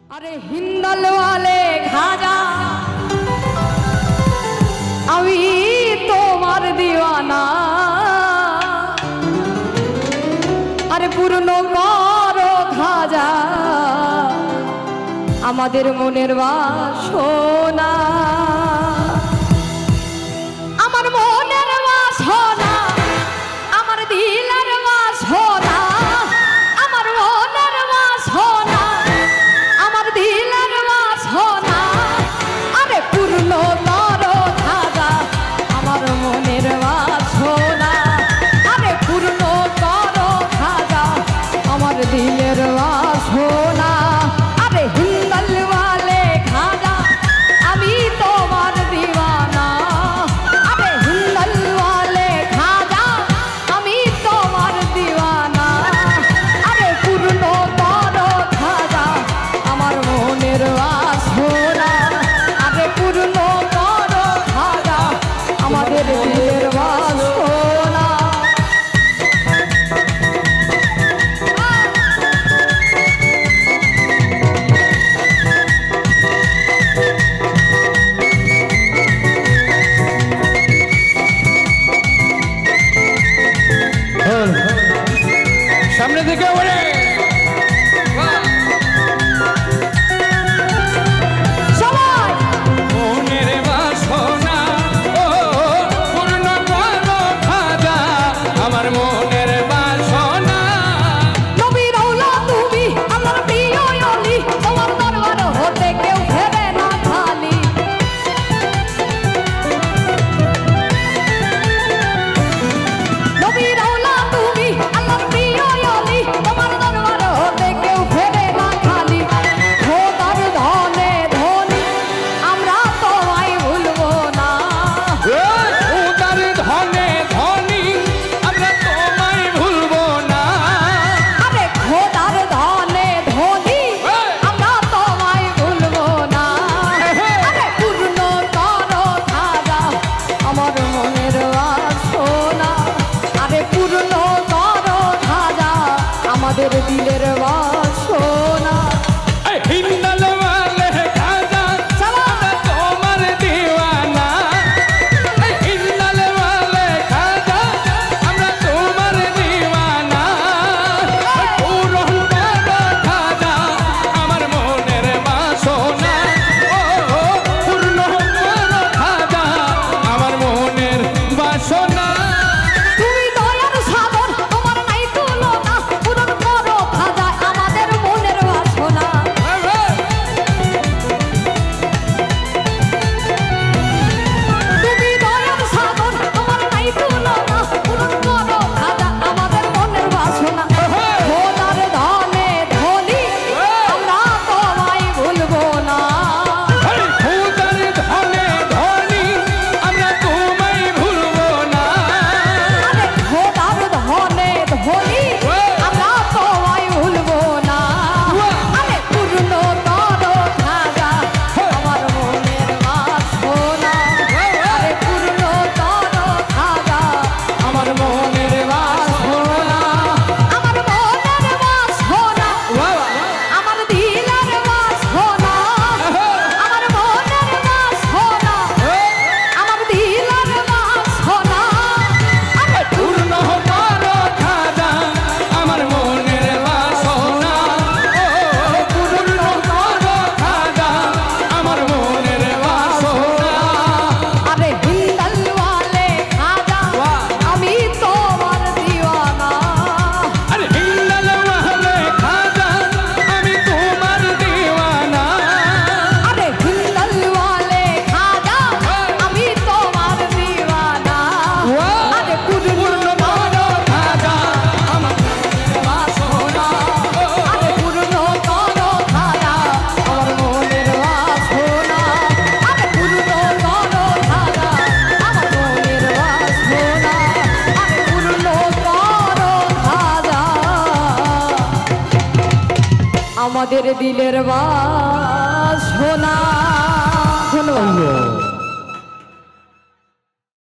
अरे हिंदल वाले खाजा अभी তোমার दीवाना अरे पूर्ण करो खाजा আমাদের মনের বাসনা আমার মনের বাসনা আমার দিলের বাসনা আমার মনের বাসনা আমার দিলের বাসনা আরে পূর্ণ করো খাজা আমার মনের বাসনা আরে পূর্ণ করো খাজা আমার দিলের বাসনা আরে হিন্দল वाले खाजा আমি তোমার दीवाना আরে হিন্দল वाले खाजा আমি তোমার दीवाना আরে পূর্ণ করো খাজা আমার মনের বাসনা আরে পূর্ণ করো খাজা আমাদের দিলের বাসনা সামনে দিকে ওরে সবাই মনের বাসনা ও পূর্ণ করো খাজা আমার মনের বাসনা নবী রাউলা তুমি আমার প্রিয় অলি তোমার দরবার হতে কেউ ফেরে না খালি নবী রাউলা তুমি আমার প্রিয় অলি তোমার দরবার হতে কেউ ফেরে না খালি খোদার ধনে ধনী আমরা তোমায় ভুলবো না উদার ধনে ধনী আমরা তোমায় ভুলবো না আরে খোদার ধনে ধনী আমরা তোমায় ভুলবো না আরে পূর্ণ করো খাজা আমার মনের বাসনা আরে পূর্ণ করো খাজা আমাদের দিলের বাসনা এই হিন্দল वाले খাজা আমরা তোমার दीवाना এই হিন্দল वाले খাজা আমরা তোমার दीवाना পূরণ করো খাজা আমার মনের বাসনা ও পূর্ণ করো খাজা আমার মনের বাসনা তুমি দয়ার সাগর তোমার নাই তুলনা পূরণ করো খাজা আমাদের মনের বাসনা তুমি দয়ার সাগর তোমার নাই তুলনা পূরণ করো খাজা আমাদের মনের বাসনা খোদার ধনে ধনী আমরা তোমায় ভুলবো না উদার ধনে ধনী আমরা তোমায় ভুলবো না আরে খোদার ধনে ধনী আমরা তোমায় ভুলবো না আরে পূর্ণ করো খাজা আমার মনের বাসনা আরে পূর্ণ করো খাজা আমার মনের বাসনা আমার মনের বাসনা আমার দিলের বাসনা আমার মনের বাসনা আমার দিলের বাসনা আরে পূর্ণ করো খাজা আমার মনের বাসনা ও পূর্ণ করো খাজা আমার মনের বাসনা আরে হিন্দল वाले খাজা আমি তোমার दीवाना আরে হিন্দল वाले খাজা আমি তোমার दीवाना আরে হিন্দল वाले খাজা আমি তোমার दीवाना আরে পূর্ণ করো খাজা আমার বাসনা আরে পূর্ণ করো খাজা আমার মনের বাসনা আরে পূর্ণ করো খাজা আমার মনের বাসনা আরে পূর্ণ করো খাজা আমাদের দিলের বাসনা। ধন্যবাদ।